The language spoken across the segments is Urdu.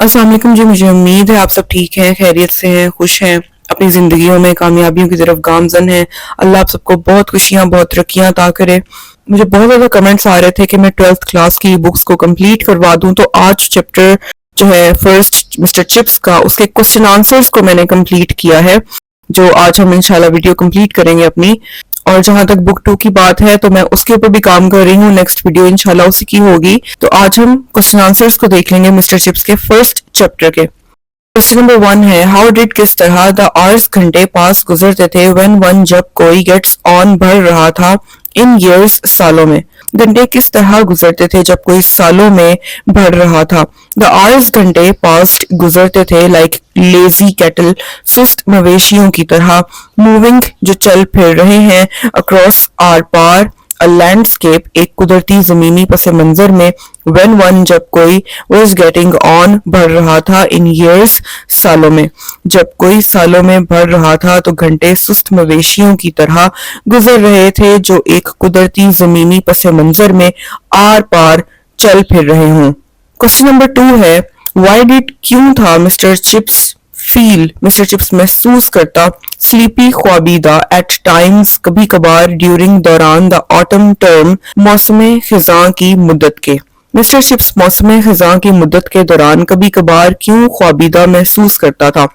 السلام علیکم جی، مجھے امید ہے آپ سب ٹھیک ہیں، خیریت سے ہیں، خوش ہیں، اپنی زندگیوں میں کامیابیوں کی طرف گامزن ہیں۔ اللہ آپ سب کو بہت خوشیاں، بہت ترقیاں عطا کرے۔ مجھے بہت زیادہ کمنٹس آ رہے تھے کہ میں 12th کلاس کی بکس کو کمپلیٹ کروا دوں، تو آج چیپٹر جو ہے فرسٹ مسٹر چپس کا، اس کے کوسچن آنسرز کو میں نے کمپلیٹ کیا ہے، جو آج ہم انشاءاللہ ویڈیو کمپلیٹ کریں گے اپنی۔ اور جہاں تک بک 2 کی بات ہے تو میں اس کے اوپر بھی کام کر رہی ہوں، نیکسٹ ویڈیو انشاءاللہ اسی کی ہوگی۔ تو آج ہم کوسچن آنسرز کو دیکھ لیں گے مسٹر چپس کے فرسٹ چیپٹر کے۔ کوسچن نمبر 1 ہے، ہاؤ ڈیڈ کس طرح دا آرز گھنٹے پاس گزرتے تھے وین ون جب کوئی گیٹس آن بڑھ رہا تھا، ان ایئرس سالوں میں۔ گھنٹے کس طرح گزرتے تھے جب کوئی سالوں میں بڑھ رہا تھا۔ دا آرز گھنٹے پاسٹ گزرتے تھے لائک لیزی کیٹل، سست مویشیوں کی طرح، موونگ جو چل پھر رہے ہیں، اکراس آر پار، لینڈسکیپ ایک قدرتی زمینی پس منظر میں، وین ون جب کوئی واز گیٹنگ آن بڑھ رہا تھا، ان ایئرس سالوں میں۔ جب کوئی سالوں میں بڑھ رہا تھا تو گھنٹے سست مویشیوں کی طرح گزر رہے تھے جو ایک قدرتی زمینی پس منظر میں آر پار چل پھر رہے ہوں۔ کوسچن نمبر 2 ہے، وائی ڈیڈ کیوں تھا مسٹر چپس فیل، مسٹر چپس محسوس کرتا، سلیپی خوابیدہ، ایٹ ٹائمز کبھی کبھار، ڈیورنگ دوران، دا آٹم ٹرم موسم خزاں کی مدت کے۔ مسٹر چپس موسم خزاں کی مدت کے دوران کبھی کبھار کیوں خوابیدہ محسوس کرتا تھا۔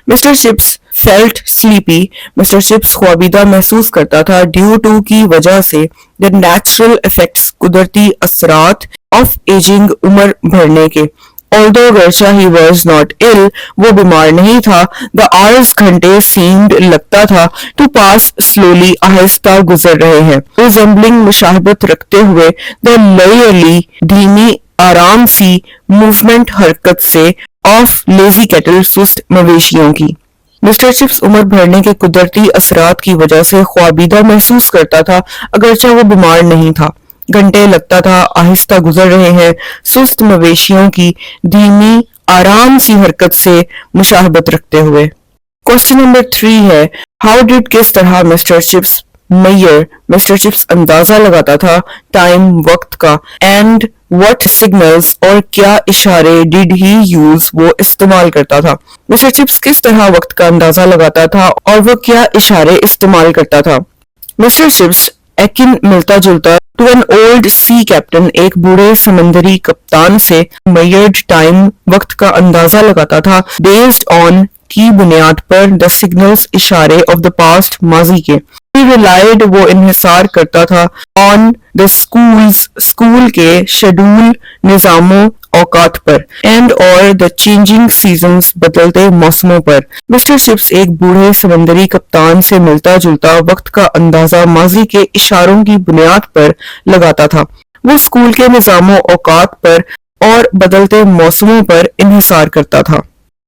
Mr Chips felt sleepy, Mr Chips خوابیدہ محسوس کرتا تھا، ڈیو ٹو کی وجہ سے، دا نیچرل افیکٹس قدرتی اثرات، آف ایجنگ عمر بڑھنے کے۔ although گرچہ he was not ill وہ بیمار نہیں تھا، the hours گھنٹے seemed لگتا تھا to pass slowly آہستہ گزر رہے ہیں، resembling مشابہت رکھتے ہوئے the leisurely دھیمی آرام سی movement حرکت سے of lazy cattle سست مویشیوں کی۔ مسٹر چپس عمر بڑھنے کے قدرتی اثرات کی وجہ سے خوابیدہ محسوس کرتا تھا، اگرچہ وہ بیمار نہیں تھا۔ گھنٹے لگتا تھا آہستہ گزر رہے ہیں، سست مویشیوں کی دھیمی آرام سی حرکت سے مشابہت رکھتے ہوئے۔ کوسچن نمبر 3 ہے، ہاؤ ڈیڈ کس طرح Mr Chips measure, Mr Chips اندازہ لگاتا تھا، ٹائم وقت کا، اینڈ what signals اور کیا اشارے ڈیڈ ہی یوز وہ استعمال کرتا تھا۔ مسٹر چپس کس طرح وقت کا اندازہ لگاتا تھا اور وہ کیا اشارے استعمال کرتا تھا۔ مسٹر چپس ایکن ملتا جلتا to an old sea captain ایک بوڑھے سمندری کپتان سے، میئرڈ ٹائم وقت کا اندازہ لگاتا تھا، بیسڈ آن کی بنیاد پر، دا سگنلز اشارے آف دا پاسٹ ماضی کے۔ He relied وہ انحصار کرتا تھا، آن دا اسکولز اسکول کے شیڈول نظام و اوقات پر، اینڈ اور دا چینجنگ سیزنز بدلتے موسموں پر۔ مسٹر چپس ایک بوڑھے سمندری کپتان سے ملتا جلتا وقت کا اندازہ ماضی کے اشاروں کی بنیاد پر لگاتا تھا، وہ اسکول کے نظام و اوقات پر اور بدلتے موسموں پر انحصار کرتا تھا۔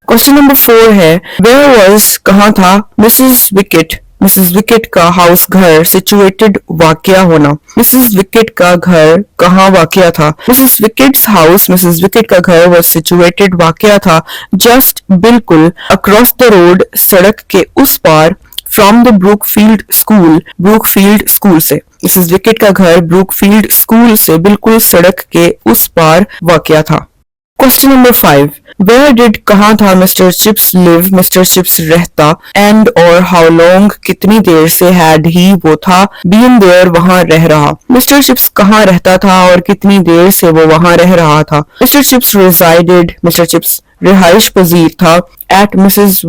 کوسچن نمبر 4 ہے، ویئر واز کہاں تھا، مسز وکٹ، مسز وکٹ کا ہاؤس گھر، سچویٹڈ واقع ہونا، مسز وکٹ کا گھر کہاں واقع تھا۔ Mrs wickets house, Mrs Wickett کا گھر واز سچویٹڈ واقع تھا، جسٹ بالکل، اکراس دا روڈ سڑک کے اس پار، from the Brookfield School Brookfield School سے۔ مسز وکٹ کا گھر بروک فیلڈ اسکول سے بالکل سڑک کے اس پار واقع تھا۔ کوسچن نمبر 5، ویئر ڈیڈ کہاں تھا مسٹر چپس لیو مسٹر چپس رہتا، اینڈ اور ہاؤ لانگ کتنی دیر سے، ہیڈ ہی وہ تھا، بین دیئر وہاں رہ رہا۔ مسٹر چپس کہاں رہتا تھا اور کتنی دیر سے وہ وہاں رہ رہا تھا۔ مسٹر چپس ریزائڈڈ مسٹر چپس رہائش پذیر تھا، ایٹ مسز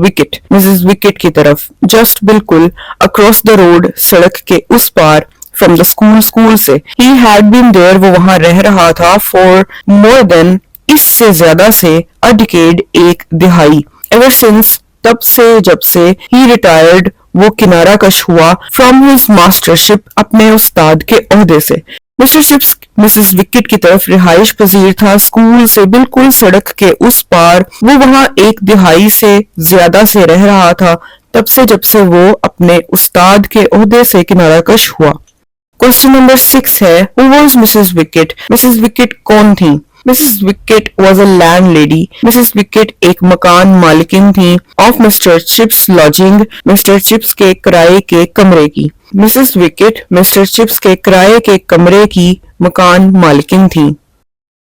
وکٹ کی طرف، جسٹ بالکل، اکراس دا روڈ سڑک کے اس پار، فرام دا اسکول سے، ہی ہیڈ بین دیئر وہ وہاں رہ رہا تھا، فار مور دین اس سے زیادہ سے، a decade ایک دہائی، ایور سنس تب سے جب سے، ہی ریٹائرڈ وہ کنارہ کش ہوا، فرام ہز ماسٹرشپ اپنے استاد کے عہدے سے۔ مسٹر چپس مسز وکٹ کی طرف رہائش پذیر تھا، اسکول سے بالکل سڑک کے اس پار، وہ وہاں ایک دہائی سے زیادہ سے رہ رہا تھا، تب سے جب سے وہ اپنے استاد کے عہدے سے کنارہ کش ہوا۔ کوسچن نمبر 6 ہے، who was Mrs Wickett, Mrs Wickett کون تھیں۔ Mrs Wickett was a landlady, Mrs Wickett ایک مکان مالکن تھیں، of Mr Chips lodging Mr Chips کے کرائے کے کمرے کی۔ مسز وکٹ مسٹر چپس کے کرائے کے کمرے کی مکان مالکن تھیں۔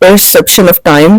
perception of time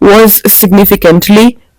was significantly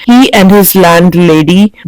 he and his landlady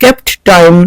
kept time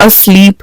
asleep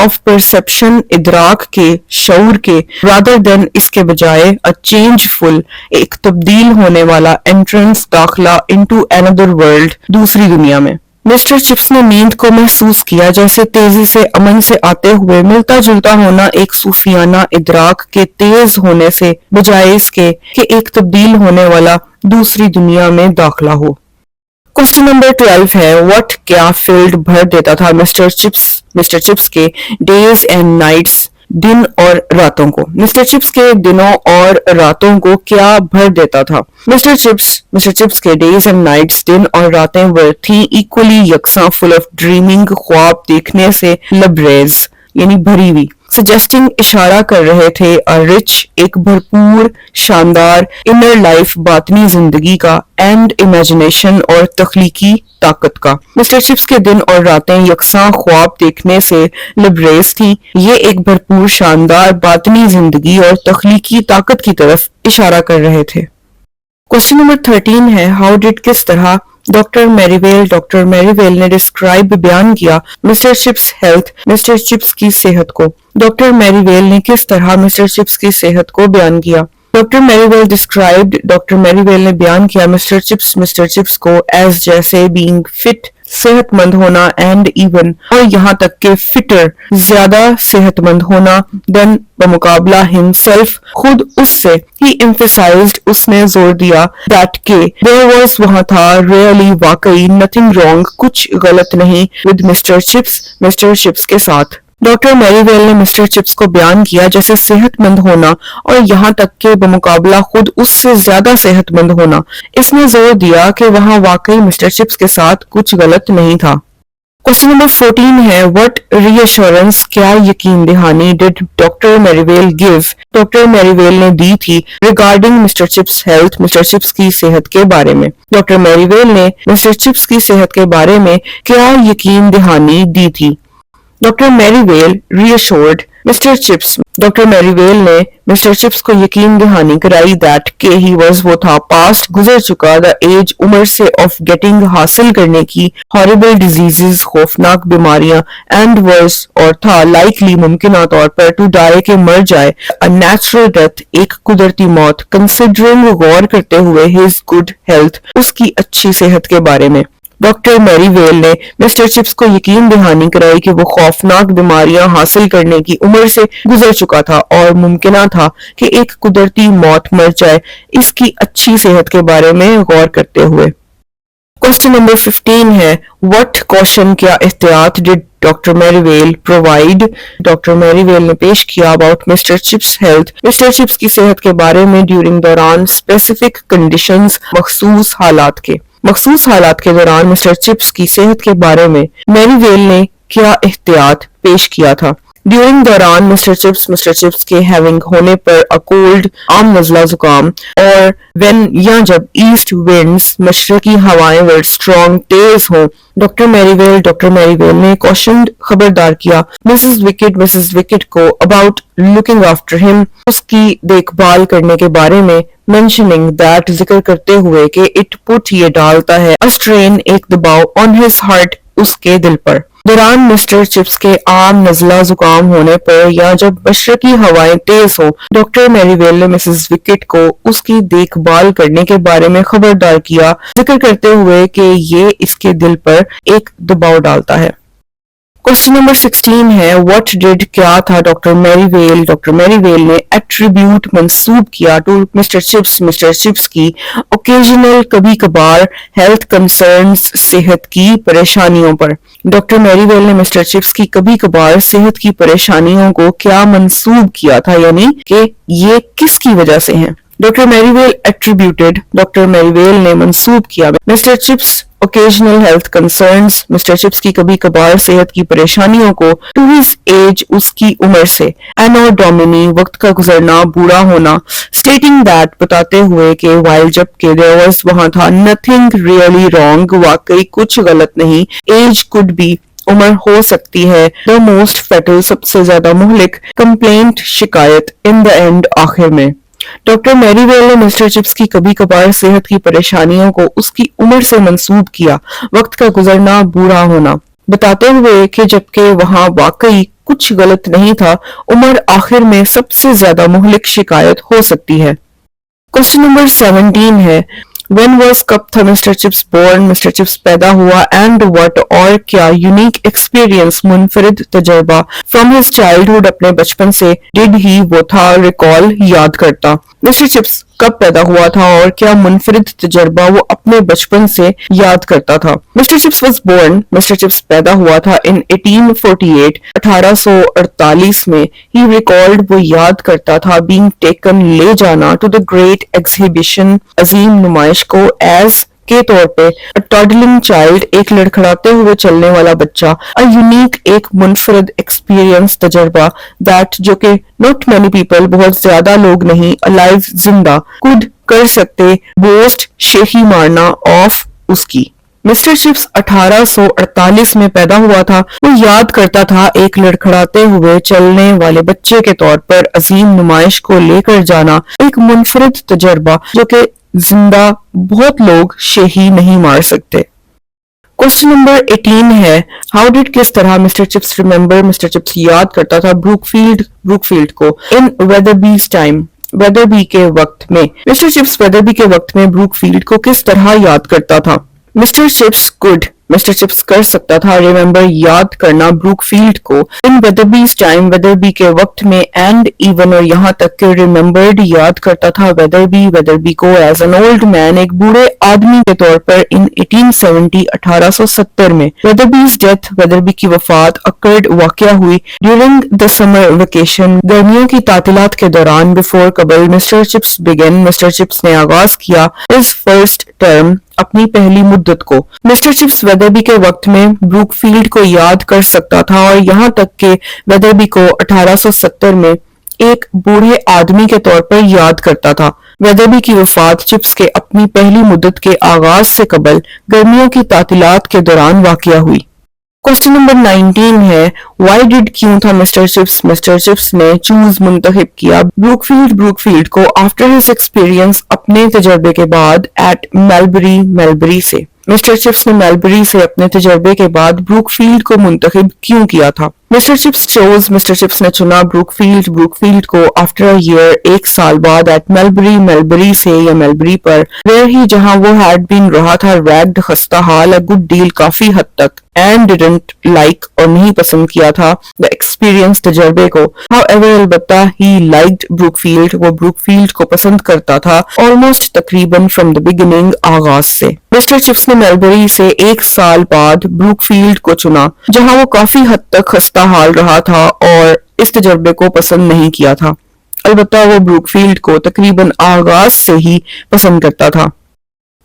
of perception ادراک کے شعور کے رادر دین اس کے بجائے a changeful ایک تبدیل ہونے والا entrance داخلہ into another world دوسری دنیا میں. مسٹر چپس نے نیند کو محسوس کیا جیسے تیزی سے امن سے آتے ہوئے ملتا جلتا ہونا ایک صوفیانہ ادراک کے تیز ہونے سے بجائے اس کے کہ ایک تبدیل ہونے والا دوسری دنیا میں داخلہ ہو. کوسچن نمبر 12 ہے what کیا فیلڈ بھر دیتا تھا مسٹر چپس کے ڈیز اینڈ نائٹس دن اور راتوں کو. مسٹر چپس کے دنوں اور راتوں کو کیا بھر دیتا تھا؟ مسٹر چپس کے ڈیز اینڈ نائٹس دن اور راتیں تھیں ایکولی یکساں فل آف ڈریمنگ خواب دیکھنے سے لبریز یعنی بھری ہوئی. سجیسٹنگ اشارہ کر رہے تھے رچ ایک بھرپور شاندار انر لائف باطنی زندگی کا اینڈ امیجنیشن اور تخلیقی طاقت کا. مسٹر چپس کے دن اور راتیں یکساں خواب دیکھنے سے لبریز تھیں. یہ ایک بھرپور شاندار باطنی زندگی اور تخلیقی طاقت کی طرف اشارہ کر رہے تھے. کوسچن نمبر 13 ہے ہاؤ ڈیڈ کس طرح ڈاکٹر میری ویل نے ڈسکرائب بیان کیا Mr Chips health Mr Chips کی صحت کو. ڈاکٹر میری ویل نے کس طرح مسٹر چپس کی صحت کو بیان کیا؟ ڈاکٹر میری ویل نے بیان کیا مسٹر چپس کو ایز جیسے بینگ فٹ صحت مند ہونا اینڈ ایون اور یہاں تک کہ فٹر زیادہ صحت مند ہونا دین بمقابلہ ہمسیلف خود اس سے. ہی ایمفیسائزڈ اس نے زور دیا دیٹ کہ there was وہاں تھا ریئلی واقعی nothing wrong کچھ غلط نہیں with مسٹر چپس کے ساتھ. ڈاکٹر میری ویل نے مسٹر چپس کو بیان کیا جیسے صحت مند ہونا اور یہاں تک کہ بمقابلہ خود اس سے زیادہ صحت مند ہونا. اس نے زور دیا کہ وہاں واقعی مسٹر چپس کے ساتھ کچھ غلط نہیں تھا. کوسچن نمبر 14 ہے وٹ ری ایشورنس کیا یقین دہانی did doctor Merivale give doctor Merivale نے دی تھی regarding Mr Chips health Mr Chips کی صحت کے بارے میں. ڈاکٹر میری ویل نے مسٹر چپس کی صحت کے بارے میں کیا یقین دہانی دی تھی؟ ڈاکٹر میری ویل ری assured mister chips doctor Merivale نے مسٹر چپس کو یقین دہانی کرائی دیٹ کہ ہی واز وہ تھا پاسٹ گزر چکا دا ایج عمر سے آف گیٹنگ حاصل کرنے کی ہاربل ڈیزیزز خوفناک بیماریاں اینڈ واز اور تھا لائکلی ممکنہ طور پر ٹو ڈائی کہ مر جائے نیچرل ڈیتھ ایک قدرتی موت کنسیڈرنگ غور کرتے ہوئے ہز گڈ ہیلتھ اس کی اچھی صحت کے بارے میں. ڈاکٹر میری ویل نے مسٹر چپس کو یقین دہانی کرائی کہ وہ خوفناک بیماریاں حاصل کرنے کی عمر سے گزر چکا تھا اور ممکنہ تھا کہ ایک قدرتی موت مر جائے اس کی اچھی صحت کے بارے میں غور کرتے ہوئے. کوسچن نمبر 15 ہے وٹ کوشن کیا احتیاط did doctor Merivale provide doctor Merivale نے پیش کیا about Mr Chips health Mr Chips کی صحت کے بارے میں ڈیورنگ دوران اسپیسیفک کنڈیشنز مخصوص حالات کے دوران مسٹر چپس کی صحت کے بارے میں میری ویل نے کیا احتیاط پیش کیا تھا؟ ڈیورنگ دوران مسٹر چپس کے ہیونگ ہونے پر کولڈ عام نزلہ زکام اور وین یا جب ایسٹ ونڈز مشرقی ہوائیں ور اسٹرانگ تیز ہوں. ڈاکٹر میری ویل نے کوشنڈ خبردار کیا مسز وکٹ کو اباؤٹ لوکنگ آفٹر ہم اس کی دیکھ بھال کرنے کے بارے میں مینشننگ دیٹ ذکر کرتے ہوئے کہ اٹ پٹ یہ ڈالتا ہے اسٹرین ایک دباؤ آن ہز ہارٹ اس کے دل پر. دوران مسٹر چپس کے عام نزلہ زکام ہونے پر یا جب مشرقی ہوائیں تیز ہوں ڈاکٹر میری ویل نے مسز وکٹ کو اس کی دیکھ بھال کرنے کے بارے میں خبردار کیا ذکر کرتے ہوئے کہ یہ اس کے دل پر ایک دباؤ ڈالتا ہے. کوسچن نمبر 16 ہے وٹ ڈیڈ کیا تھا ڈاکٹر میری ویل نے ایٹریبیوٹ منسوب کیا ٹو مسٹر چپس کی اوکیجنل کبھی کبھار ہیلتھ کنسرنز صحت کی پریشانیوں پر. ڈاکٹر میری ویل نے مسٹر چپس کی کبھی کبھار صحت کی پریشانیوں کو کیا منسوب کیا تھا یعنی کہ یہ کس کی وجہ سے ہیں؟ ڈاکٹر میری ویل نے منسوب کیا Mr Chips occasional health concerns Mr Chips کی کبھی کبھار صحت کی پریشانیوں کو ٹو ہز ایج اس کی عمر سے اینو ڈومینی وقت کا گزرنا بوڑھا ہونا اسٹیٹنگ دیٹ بتاتے ہوئے کہ وائل جب کہ there was وہاں تھا nothing really wrong واقعی کچھ غلط نہیں ایج could be عمر ہو سکتی ہے the most fatal سب سے زیادہ مہلک complaint شکایت in the end آخر میں. ڈاکٹر میری ویل نے مسٹر چپس کی کبھی کبھار صحت کی پریشانیوں کو اس کی عمر سے منسوب کیا وقت کا گزرنا بوڑھا ہونا بتاتے ہوئے کہ جبکہ وہاں واقعی کچھ غلط نہیں تھا، عمر آخر میں سب سے زیادہ مہلک شکایت ہو سکتی ہے۔ کوسچن نمبر 17 ہے When was کب تھا Mr Chips born؟ Mr Chips پیدا ہوا and what اور کیا یونیک ایکسپیرینس منفرد تجربہ from his childhood اپنے بچپن سے did he وہ تھا ریکال یاد کرتا۔ مسٹر چپس کب پیدا ہوا تھا اور کیا منفرد تجربہ وہ اپنے بچپن سے یاد کرتا تھا؟ Mr Chips was born Mr Chips پیدا ہوا تھا in 1848 1848 میں he recalled وہ یاد کرتا تھا being taken لے جانا to the great exhibition عظیم نمائش کو as کے طور پہ a toddling child ایک لڑکھڑاتے ہوئے چلنے والا بچہ a unique ایک منفرد experience تجربہ that جو کہ not many people بہت زیادہ لوگ نہیں alive زندہ could کر سکتے boast شیخی مارنا of اس کی۔ مسٹر چپس 1848 میں پیدا ہوا تھا، وہ یاد کرتا تھا ایک لڑکھڑاتے ہوئے چلنے والے بچے کے طور پر عظیم نمائش کو لے کر جانا ایک منفرد تجربہ جو کہ زندہ بہت لوگ شیخی نہیں مار سکتے۔ کوسچن نمبر 18 ہے ہاؤ ڈیڈ کس طرح Mr Chips remember Mr Chips یاد کرتا تھا بروک فیلڈ کو ان ویدربیز ٹائم ویدربی کے وقت میں۔ مسٹر چپس ویدربی کے وقت میں بروک فیلڈ کو کس طرح یاد کرتا تھا؟ Mr Chips could Mr Chips کر سکتا تھا ریمبر یاد کرنا بروک فیلڈ کو ان ویدربیز ٹائم ویدربی کے وقت میں اینڈ ایون اور یہاں تک کہ ریمبرڈ یاد کرتا تھا ویدربی کو ایز این اولڈ مین ایک بوڑھے آدمی کے طور پر ان 1870 1870 میں۔ ویدربیز ڈیتھ ویدربی کی وفات اکرڈ واقع ہوئی ڈیورنگ دا سمر ویکیشن گرمیوں کی تعطیلات کے دوران بفور قبل مسٹر چپس بگن مسٹر چپس نے آغاز کیا his فرسٹ ٹرم اپنی پہلی مدت کو۔ مسٹر چپس ویدربی کے وقت میں بروک فیلڈ کو یاد کر سکتا تھا اور یہاں تک کہ ویدربی کو 1870 میں ایک بوڑھے آدمی کے طور پر یاد کرتا تھا۔ ویدربی کی وفات چپس کے اپنی پہلی مدت کے آغاز سے قبل گرمیوں کی تعطیلات کے دوران واقع ہوئی۔ کوسچن نمبر 19 ہے وائی ڈیڈ کیوں تھا مسٹر چپس نے چوز منتخب کیا بروک فیلڈ کو آفٹر ہز ایکسپیرینس اپنے تجربے کے بعد ایٹ میلبری سے۔ مسٹر چپس نے میلبری سے اپنے تجربے کے بعد بروک فیلڈ کو منتخب کیوں کیا تھا؟ مسٹر چپس نے چنا بروک فیلڈ کو آفٹر اے ایئر ایک سال بعد ایٹ میلبری سے یا میلبری پر ویئر ہی جہاں وہ ہیڈ بین رہا تھا ریگڈ خستہ حال اے گڈ ڈیل کافی حد تک اینڈ ڈیڈنٹ لائک اور نہیں پسند کیا تھا دا ایکسپیرینس تجربے کو ہاؤ ایور البتہ ہی لائکڈ بروک فیلڈ وہ بروک فیلڈ کو پسند کرتا تھا آلموسٹ تقریباً فرام دا بگننگ آغاز سے۔ مسٹر چپس نے میلبری سے ایک سال بعد بروک فیلڈ کو چنا جہاں وہ کافی حد تک خستہ حال رہا تھا اور اس تجربے کو پسند نہیں کیا تھا، البتہ وہ بروک فیلڈ کو تقریباً آغاز سے ہی پسند کرتا تھا۔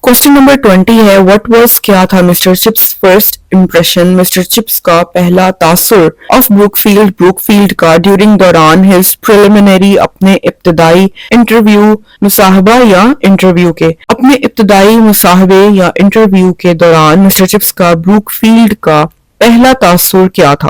کوسچن نمبر 20 ہے وٹ واز کیا تھا Mr Chips first impression Mr Chips کا پہلا تاثر آف بروک فیلڈ کا ڈیورنگ دوران ہز پریلیمنری اپنے ابتدائی انٹرویو مصاحبہ یا انٹرویو کے اپنے ابتدائی مصاحبے یا انٹرویو کے دوران مسٹر چپس کا بروک فیلڈ کا پہلا تاثر کیا تھا؟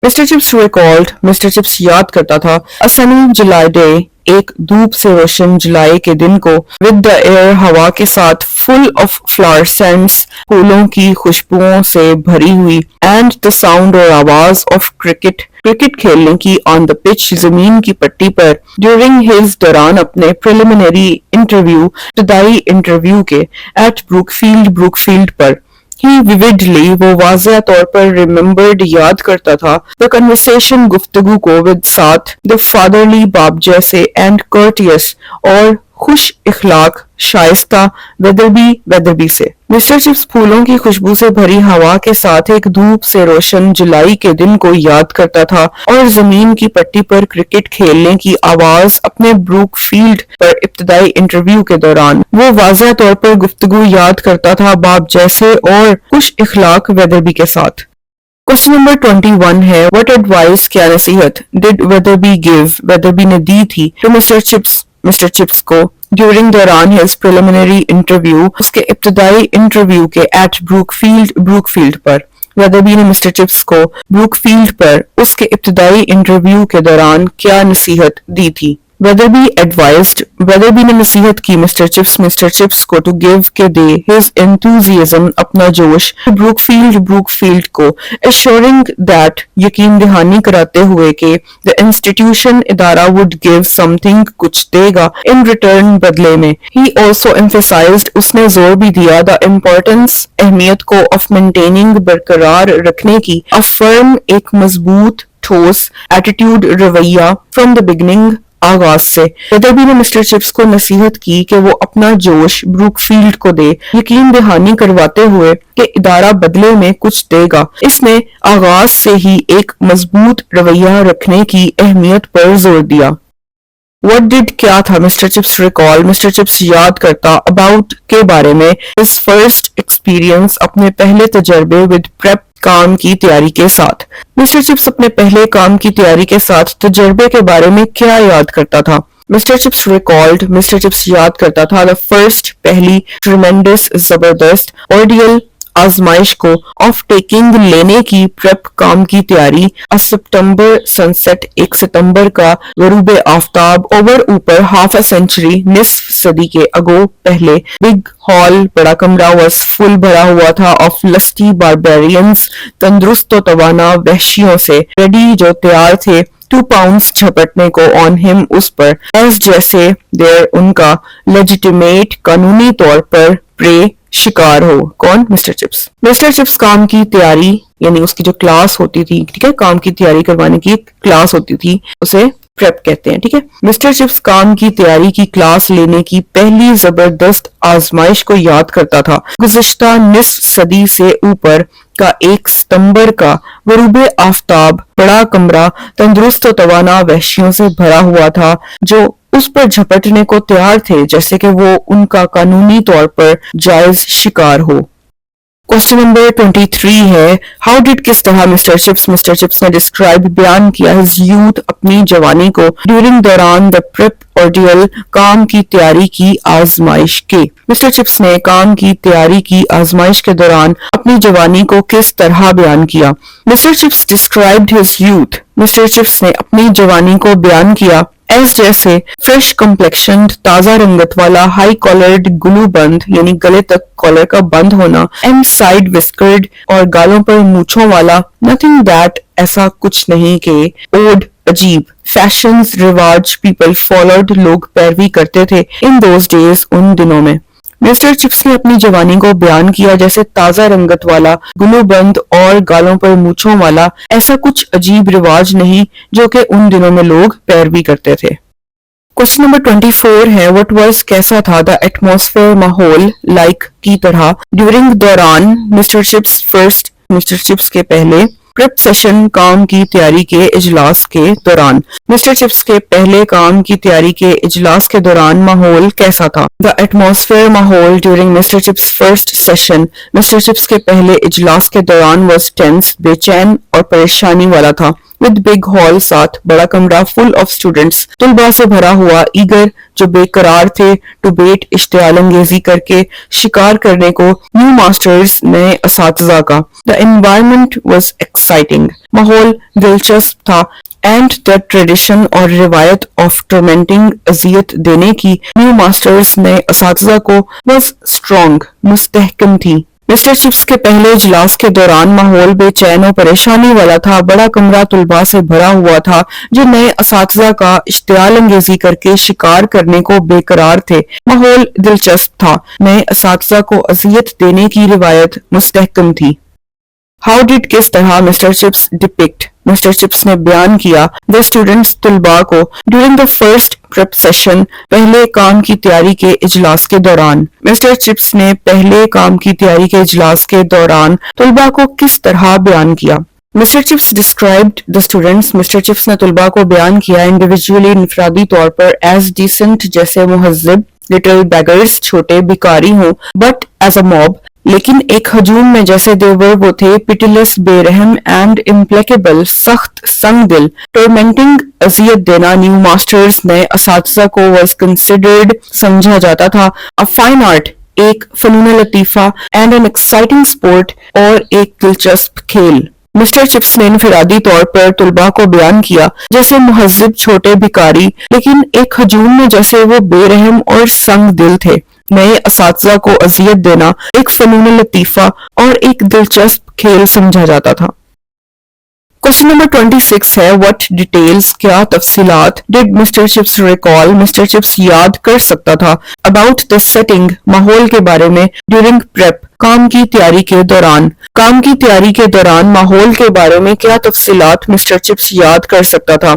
Mr chips recalled mister Chips یاد کرتا تھا a sunny July day ایک دھوپ سے روشن جولائی کے دن کو with the air ہوا کے ساتھ full of flower scents پھولوں کی خوشبوؤں سے بھری ہوئی and the sound اور آواز of کرکٹ کھیلنے کی on the pitch زمین کی پٹی پر during his دوران اپنے preliminary interview ابتدائی انٹرویو کے at بروک فیلڈ پر He vividly وہ واضح طور پر remembered یاد کرتا تھا the conversation گفتگو کو with ساتھ the fatherly باپ جیسے and courteous اور خوش اخلاق شائستہ ویدربی سے۔ مسٹر چپس پھولوں کی خوشبو سے بھری ہوا کے ساتھ ایک دھوپ سے روشن جولائی کے دن کو یاد کرتا تھا اور زمین کی پٹی پر کرکٹ کھیلنے کی آواز اپنے بروک فیلڈ پر ابتدائی انٹرویو کے دوران وہ واضح طور پر گفتگو یاد کرتا تھا باپ جیسے اور خوش اخلاق ویدربی کے ساتھ۔ کوسچن نمبر 21 ہے وٹ ایڈوائس کیا نصیحت ڈڈ ویدربی گیو ویدربی نے دی تھی تو مسٹر چپس کو ڈیورنگ دوران ہز پریلیمنری انٹرویو اس کے ابتدائی انٹرویو کے ایٹ بروک فیلڈ پر ویدربی نے مسٹر چپس کو بروک فیلڈ پر اس کے ابتدائی انٹرویو کے دوران کیا نصیحت دی تھی؟ whether be advised, whether be نے نصیحت کی مسٹر چپس کو to give کے دے his enthusiasm اپنا جوش بروک فیلڈ کو assuring that یقین دہانی کراتے ہوئے کہ the institution ادارہ would give something کچھ دے گا in return بدلے میں. He also emphasized اس نے زور بھی دیا the importance اہمیت کو of maintaining برقرار رکھنے کی a firm ایک مضبوط ٹھوس ایٹیٹیوڈ رویہ from the beginning آغاز سے. ودربی نے مسٹر چپس کو نصیحت کی کہ وہ اپنا جوش بروک فیلڈ کو دے یقین دہانی کرواتے ہوئے کہ ادارہ بدلے میں کچھ دے گا. اس نے آغاز سے ہی ایک مضبوط رویہ رکھنے کی اہمیت پر زور دیا. What did کیا تھا Mr Chips recall Mr Chips یاد کرتا about کے بارے میں his first experience اپنے پہلے تجربے with prep کام کی تیاری کے ساتھ. مسٹر چپس اپنے پہلے کام کی تیاری کے ساتھ تجربے کے بارے میں کیا یاد کرتا تھا. Mr chips recalled mister Chips یاد کرتا تھا the first پہلی tremendous زبردست ordeal آزمائش کو آف ٹیکنگ لینے کی پریپ کام کی تیاری سپتمبر سنسیٹ ایک ستمبر کا غروب آفتاب اوور اوپر ہاف اے سینچری نصف صدی کے اگو پہلے بگ ہال بڑا کمرہ واز فل بھرا ہوا تھا آف لسٹی باربیرینز تندرست و توانا وحشیوں سے ریڈی جو تیار تھے 2 پاؤنڈز جھپٹنے کو آن ہم اس پر ایز جیسے دیر ان کا لیجیٹیمیٹ قانونی طور پر پرے شکار ہو. کون؟ Mr Chips. مسٹر چپس کام کی تیاری یعنی اس کی جو کلاس ہوتی تھی ٹھیک ہے کام کی تیاری کروانے کی کلاس ہوتی تھی اسے پریپ کہتے ہیں ٹھیک ہے. مسٹر چپس کام کی تیاری کی کلاس لینے کی پہلی زبردست آزمائش کو یاد کرتا تھا. گزشتہ نصف صدی سے اوپر کا 1 ستمبر کا غروب آفتاب بڑا کمرہ تندرست و توانا وحشیوں سے بھرا ہوا تھا جو اس پر جھپٹنے کو تیار تھے جیسے کہ وہ ان کا قانونی طور پر جائز شکار ہو. کوسچن نمبر 23 ہے ہاؤ ڈیڈ کس طرح مسٹر چپس نے ڈسکرائب بیان کیا his youth اپنی جوانی کو ڈیورنگ دوران the prep ordeal کام کی تیاری کی آزمائش کے. مسٹر چپس نے کام کی تیاری کی آزمائش کے دوران اپنی جوانی کو کس طرح بیان کیا. Mr Chips described his youth Mr Chips نے اپنی جوانی کو بیان کیا ایز جیسے فریش کمپلیکشنڈ تازہ رنگت والا ہائی کالرڈ گلو بند یعنی گلے تک کالر کا بند ہونا اینڈ سائڈ وسکرڈ اور گالوں پر مونچھوں والا نتھنگ دیٹ ایسا کچھ نہیں کہ اوڈ عجیب فیشنز رواج پیپل فالوڈ لوگ پیروی کرتے تھے ان دوز ڈیز ان دنوں میں. مسٹر چپس نے اپنی جوانی کو بیان کیا جیسے تازہ رنگت والا گلو بند اور گالوں پر مونچھوں والا ایسا کچھ عجیب رواج نہیں جو کہ ان دنوں میں لوگ پیروی کرتے تھے. کوسچن نمبر 24 ہے وٹ واز کیسا تھا دا ایٹماسفیئر ماحول لائک کی طرح ڈیورنگ دوران مسٹر چپس کے پہلے پریپ سیشن کام کی تیاری کے اجلاس کے دوران. مسٹر چپس کے پہلے کام کی تیاری کے اجلاس کے دوران ماحول کیسا تھا. دا ایٹماسفیئر ماحول during Mr Chips first session Mr Chips کے پہلے اجلاس کے دوران واز ٹینس بے چین اور پریشانی والا تھا. with big hall ساتھ بڑا کمرہ full of students طلباء سے بھرا ہوا eager جو بے قرار تھے to bait اشتعال انگیزی کر کے شکار کرنے کو new masters نئے اساتذہ کا. the environment was exciting ماحول دلچسپ تھا and the tradition اور روایت of tormenting اذیت دینے کی new masters نئے اساتذہ کو was strong مستحکم تھی. مسٹر چپس کے پہلے اجلاس کے دوران ماحول بے چین و پریشانی والا تھا. بڑا کمرہ طلباء سے بھرا ہوا تھا جو نئے اساتذہ کا اشتعال انگیزی کر کے شکار کرنے کو بے قرار تھے. ماحول دلچسپ تھا. نئے اساتذہ کو اذیت دینے کی روایت مستحکم تھی. ہاؤ ڈیڈ کس طرح Mr Chips depict Mr Chips نے بیان کیا the students طلباء کو during the first prep session پہلے کام کی تیاری کے اجلاس کے دوران. مسٹر چپس نے پہلے کام کی تیاری کے اجلاس کے دوران طلباء کو کس طرح بیان کیا. Mr Chips described the students Mr Chips نے طلباء کو بیان کیا individually انفرادی طور پر as decent جیسے مہذب little beggars چھوٹے بھکاری ہوں but as a mob لیکن ایک ہجوم میں جیسے دیور وہ تھے pitiless بے رحم and implacable سخت سنگ دل. tormenting اذیت دینا نیو ماسٹرز نئے اساتذہ کو was considered سمجھا جاتا تھا a fine art ایک فنون لطیفہ and an exciting sport اور ایک دلچسپ کھیل. مسٹر چپس نے انفرادی طور پر طلباء کو بیان کیا جیسے مہذب چھوٹے بھکاری، لیکن ایک ہجوم میں جیسے وہ بے رحم اور سنگ دل تھے۔ نئے اساتذہ کو اذیت دینا ایک فنون لطیفہ اور ایک دلچسپ کھیل سمجھا جاتا تھا۔ کوسچن نمبر 26 ہے what details کیا تفصیلات did Mr. Chips recall Mr Chips یاد کر سکتا تھا about the setting ماحول کے بارے میں during prep کام کی تیاری کے دوران۔ کام کی تیاری کے دوران ماحول کے بارے میں کیا تفصیلات مسٹر چپس یاد کر سکتا تھا؟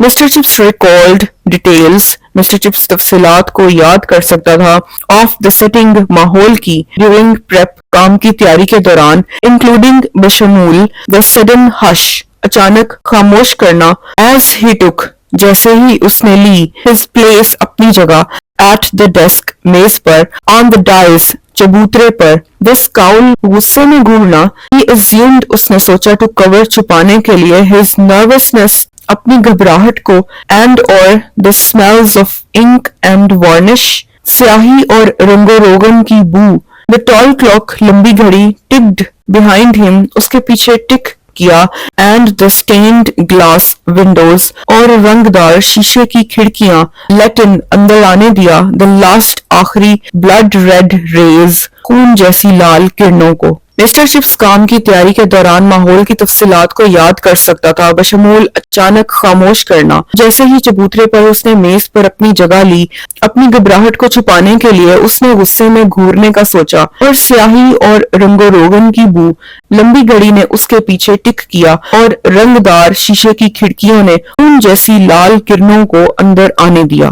Mr Chips recalled details Mr Chips تفصیلات کو یاد کر سکتا تھا of the setting ماحول کی during prep کام کی تیاری کے دوران including بشمول the sudden hush اچانک خاموش کرنا as he took جیسے ہی اس نے لی his place اپنی جگہ at the desk میز پر on the dais چبوترے per this scowl غصے میں گھورنا he assumed اس نے سوچا to cover چھپانے کے لیے his nervousness اپنی گھبراہٹ کو and or the smells of ink and varnish سیاہی اور رنگ و روغن کی بو the tall clock لمبی گھڑی ticked behind him اس کے پیچھے ٹک کیا and the stained glass windows اور رنگدار شیشے کی کھڑکیاں let in اندر آنے دیا the last آخری blood red rays خون جیسی لال کرنوں کو۔ مسٹر چپس کام کی تیاری کے دوران ماحول کی تفصیلات کو یاد کر سکتا تھا بشمول اچانک خاموش کرنا جیسے ہی چبوترے پر اس نے میز پر اپنی جگہ لی اپنی گھبراہٹ کو چھپانے کے لیے اس نے غصے میں گھورنے کا سوچا اور سیاہی اور رنگ و روغن کی بو لمبی گھڑی نے اس کے پیچھے ٹک کیا اور رنگدار شیشے کی کھڑکیوں نے خون جیسی لال کرنوں کو اندر آنے دیا۔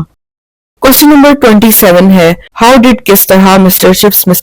کوسچن نمبر 27 ہے ہاؤ ڈڈ کس طرح مسٹر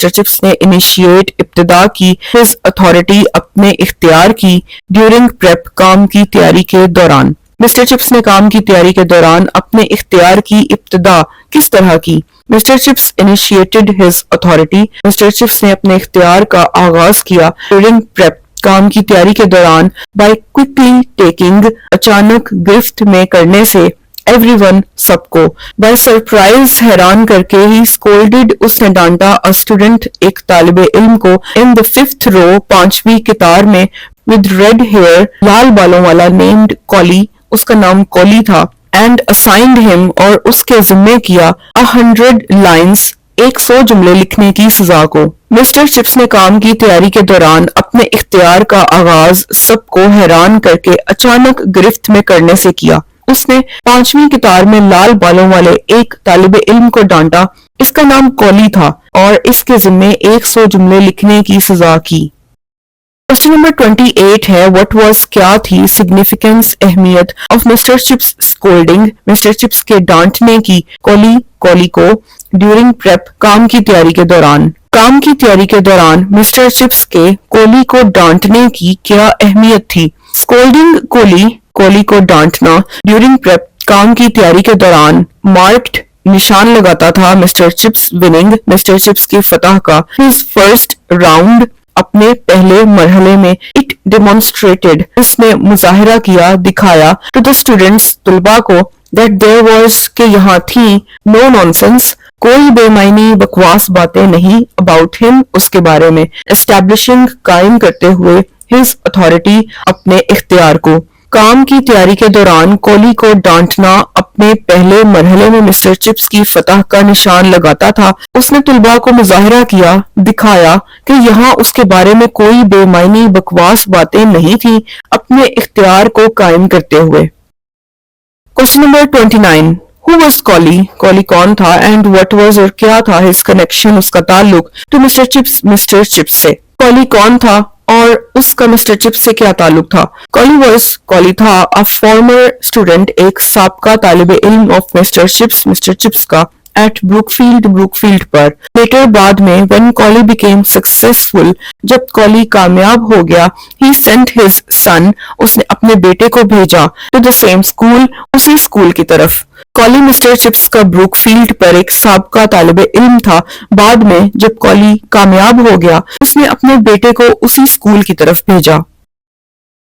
چپس نے انیشیٹ ابتدا کی his authority اپنے اختیار کی during prep کام کی تیاری کے دوران۔ مسٹر چپس نے کام کی تیاری کے دوران اپنے اختیار کی ابتدا کس طرح کی؟ Mr Chips initiated his authority Mr Chips نے اپنے اختیار کا آغاز کیا during prep کام کی تیاری کے دوران by quickly taking اچانک گرفت میں کرنے سے everyone سب کو by surprise حیران کر کے ہی scolded اس نے ڈانٹا a student ایک طالب علم کو in the 5th row پانچویں قطار میں with red hair لال بالوں والا named کولی اس کا نام کولی تھا and assigned him اور اس کے ذمے کیا 100 lines 100 جملے لکھنے کی سزا کو۔ مسٹر چپس نے کام کی تیاری کے دوران اپنے اختیار کا آغاز سب کو حیران کر کے اچانک گرفت میں کرنے سے کیا۔ اس نے پانچویں قطار میں لال بالوں والے ایک طالب علم کو ڈانٹا اس کا نام کولی تھا اور اس کے ذمے 100 جملے لکھنے کی سزا کی۔ کوسچن نمبر 28 ہے what was کیا تھی significance اہمیت of Mr Chips scolding Mr Chips کے ڈانٹنے کی کولی کو during prep کام کی تیاری کے دوران۔ کام کی تیاری کے دوران مسٹر چپس کے کولی کو ڈانٹنے کی کیا اہمیت تھی؟ scolding کولی کو ڈانٹنا ڈیورنگ پریپ کام کی تیاری کے دوران مارکڈ نشان لگاتا تھا Mr Chips winning Mr Chips کی فتح کا his first round اپنے پہلے مرحلے میں it demonstrated اس نے مظاہرہ کیا دکھایا to the students طلباء کو that there was کہ یہاں تھی no nonsense کوئی بے معنی بکواس باتیں نہیں about him اس کے بارے میں establishing قائم کرتے ہوئے his authority اپنے اختیار کو۔ کام کی تیاری کے دوران کولی کو ڈانٹنا اپنے پہلے مرحلے میں مسٹر چپس کی فتح کا نشان لگاتا تھا اس نے طلباء کو مظاہرہ کیا دکھایا کہ یہاں اس کے بارے میں کوئی بے معنی بکواس باتیں نہیں تھیں اپنے اختیار کو قائم کرتے ہوئے۔ کوسچن نمبر 29 Who was کولی کون تھا اینڈ what was اور کیا تھا his connection اس کا تعلق تو مسٹر چپس سے۔ کولی کون تھا اور اس کا مسٹر چپس سے کیا تعلق تھا؟ کولی تھا a former student ایک سابقہ طالب علم of مسٹر چپس کا at بروکفیلڈ پر later بعد میں when کولی became successful جب کولی کامیاب ہو گیا he sent his son اس نے اپنے بیٹے کو بھیجا to the same school اسی اسکول کی طرف۔ کولی مسٹر چپس کا بروکفیلڈ پر ایک سابقہ طالب علم تھا بعد میں جب کولی کامیاب ہو گیا اس نے اپنے بیٹے کو اسی اسکول کی طرف بھیجا۔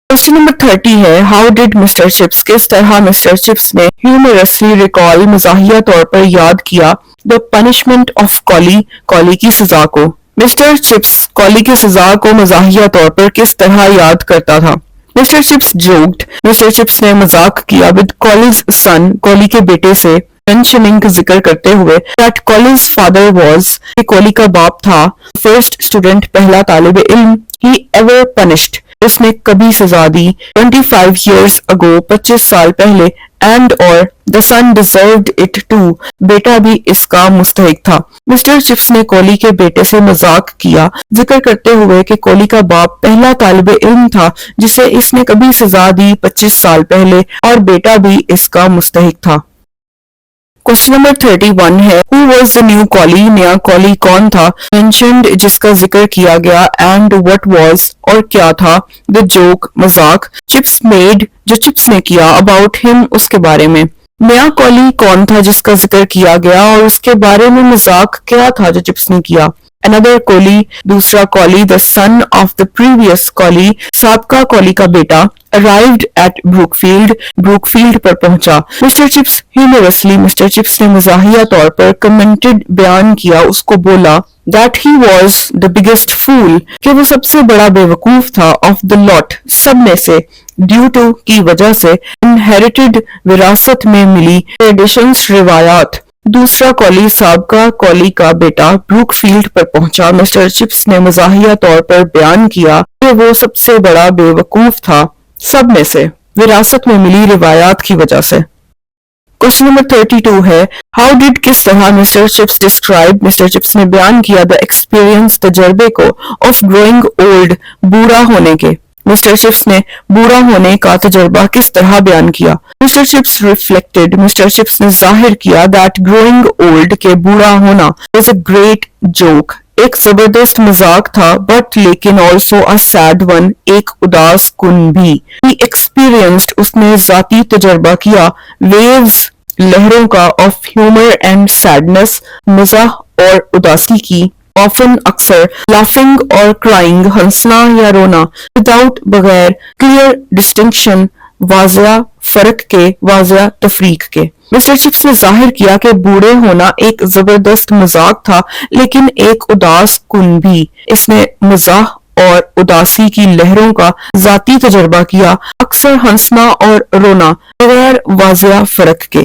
کوسچن نمبر 30 ہے ہاؤ ڈڈ مسٹر چپس کس طرح مسٹر چپس نے ہیومرسلی ریکال مزاحیہ طور پر یاد کیا the punishment of کولی کی سزا کو۔ مسٹر چپس کولی کی سزا کو مزاحیہ طور پر کس طرح یاد کرتا تھا؟ Mr Chips joked. Mr Chips نے مذاق کیا with Collie's son, کولی کے بیٹے سے mentioning ذکر کرتے ہوئے that Collie's father was کہ کولی کا باپ تھا first student پہلا طالب علم he ever punished اس نے کبھی سزا دی 25 years ago 25 سال پہلے and or the son deserved it too بیٹا بھی اس کا مستحق تھا. مسٹر چپس نے کولی کے بیٹے سے مذاق کیا ذکر کرتے ہوئے کہ کولی کا باپ پہلا طالب علم تھا جسے اس نے کبھی سزا دی 25 سال پہلے اور بیٹا بھی اس کا مستحق تھا. کوشچن نمبر 31 ہے Who was the new Collie نیا کولی کون تھا mentioned جس کا ذکر کیا گیا and what was اور کیا تھا the joke مذاق Chips made جو چپس نے کیا about him اس کے بارے میں. نیا کولی کون تھا جس کا ذکر کیا گیا اور اس کے بارے میں مذاق کیا تھا جو چپس نے کیا. Another کولی دوسرا کولی the son of the previous کولی سابقہ کولی کا بیٹا arrived at Brookfield بروکفیلڈ پر پہنچا. Mr Chips humorously Mr Chips نے مزاحیہ طور پر commented بیان کیا اس کو بولا that he was the biggest fool کہ وہ سب سے بڑا بے وقوف تھا of the lot سب میں سے due to کی وجہ سے inherited وراثت میں ملی traditions روایات. دوسرا کولی سابقہ کولی کا بیٹا بروک فیلڈ پر پہنچا. مسٹر چپس نے مزاحیہ طور پر بیان کیا کہ وہ سب سے بڑا بے وقوف تھا سب میں سے وراثت میں ملی روایات کی وجہ سے. کوشچن نمبر 32 ہے ہاؤ ڈیڈ کس طرح Mr Chips describe Mr Chips نے بیان کیا دا ایکسپیرئنس تجربے کو آف گروئنگ اولڈ بوڑھا ہونے کے. مسٹر چپس نے بوڑھا ہونے کا تجربہ کس طرح بیان کیا. Mr Chips reflected Mr Chips نے ظاہر کیا دیٹ گروئنگ اولڈ کے بوڑھا ہونا از اے گریٹ جوک ایک زبردست مذاق تھا بٹ لیکن آلسو اے سیڈ ون ایک اداس کن بھی. ہی ایکسپیرئنسڈ اس نے ذاتی تجربہ کیا ویوز لہروں کا آف ہیومر اینڈ سیڈنس مزاح اور اداسی کی often اکثر laughing اور crying ہنسنا یا رونا without بغیر clear distinction واضح فرق کے واضح تفریق کے. مسٹر چپس نے ظاہر کیا کہ بوڑھے ہونا ایک زبردست مذاق تھا لیکن ایک اداس کن بھی. اس نے مزاح اور اداسی کی لہروں کا ذاتی تجربہ کیا اکثر ہنسنا اور رونا بغیر واضح فرق کے.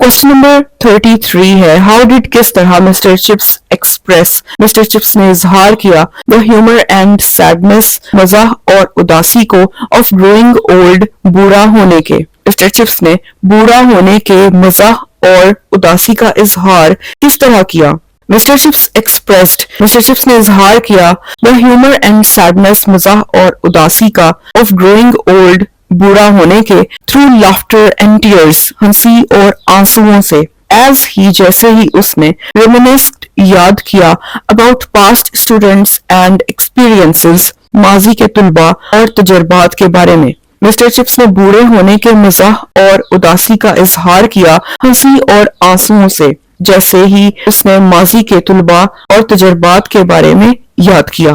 کوشچن نمبر 33 ہے ہاؤ ڈیڈ کس طرح Mr Chips express Mr Chips نے اظہار کیا دا ہیومر اینڈ سیڈنس مزاح اور اداسی کو آف گروئنگ اولڈ بوڑھا ہونے کے. مسٹر چپس نے بوڑھا ہونے کے مزاح اور اداسی کا اظہار کس طرح کیا. Mr Chips expressed Mr Chips نے اظہار کیا دا ہیومر اینڈ سیڈنس مزاح اور اداسی کا آف گروئنگ اولڈ بوڑھا ہونے کے تھرو لافٹر اینڈ ٹیئرس ہنسی اور آنسوؤں سے. ایز ہی جیسے ہی اس نے ریمینسڈ یاد کیا about past students and experiences ماضی کے طلباء اور تجربات کے بارے میں. مسٹر چپس نے بوڑھے ہونے کے مزاح اور اداسی کا اظہار کیا ہنسی اور آنسوؤں سے جیسے ہی اس نے ماضی کے طلباء اور تجربات کے بارے میں یاد کیا.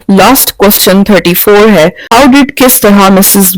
لاسٹ کوشچن 34 ہے ہاؤ ڈیڈ کس طرح مسز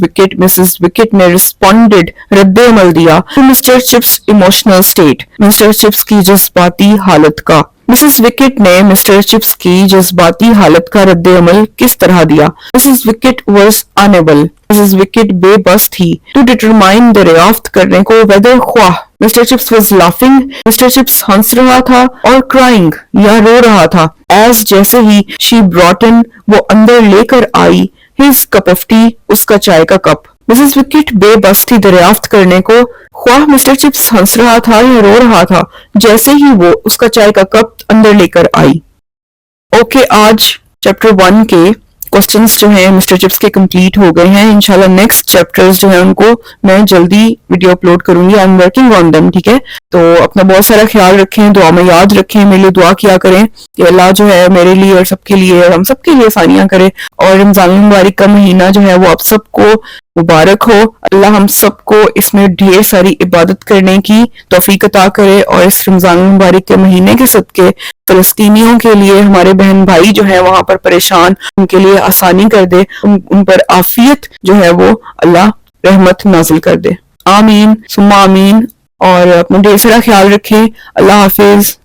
وکٹ نے ریسپونڈڈ رد عمل دیا to Mr Chips emotional state Mr Chips کی جذباتی حالت کا. مسز وکٹ نے مسٹر چپس کی جذباتی حالت کا رد عمل کس طرح دیا. Mrs Wickett was unable Mrs Wickett بے بس تھی ٹو ڈیٹرمائن دریافت کرنے کو ویدر خواہ Mr Chips was laughing Mr Chips ہنس رہا تھا اور کرائنگ یا رو رہا تھا ایز جیسے ہی شی براٹن وہ اندر لے کر آئی ہز کپ آف ٹی اس کا چائے کا کپ. مسز وکٹ بے بس تھی دریافت کرنے کو خواہ مسٹر چپس ہنس رہا تھا یا رو رہا تھا جیسے ہی وہ اس کا چائے کا کپ اندر لے کر آئی. اوکے آج چیپٹر 1 کے کوسچنز جو ہیں مسٹر چپس کے کمپلیٹ ہو گئے ہیں. انشاءاللہ نیکسٹ چیپٹرز جو ہیں ان کو میں جلدی ویڈیو اپلوڈ کروں گی. آئی ایم ورکنگ آن دم. ٹھیک ہے تو اپنا بہت سارا خیال رکھیں دعا میں یاد رکھیں میرے لیے دعا کیا کریں کہ اللہ جو ہے میرے لیے اور سب کے لیے اور ہم سب کے لیے آسانیاں کرے اور رمضان المبارک کا مہینہ جو ہے وہ آپ سب کو مبارک ہو. اللہ ہم سب کو اس میں ڈھیر ساری عبادت کرنے کی توفیق عطا کرے اور اس رمضان المبارک کے مہینے کے صدقے فلسطینیوں کے لیے ہمارے بہن بھائی جو ہیں وہاں پر پریشان ان کے لیے آسانی کر دے ان پر عافیت جو ہے وہ اللہ رحمت نازل کر دے. آمین ثم آمین اور اپنا ڈھیر سارا خیال رکھیں. اللہ حافظ.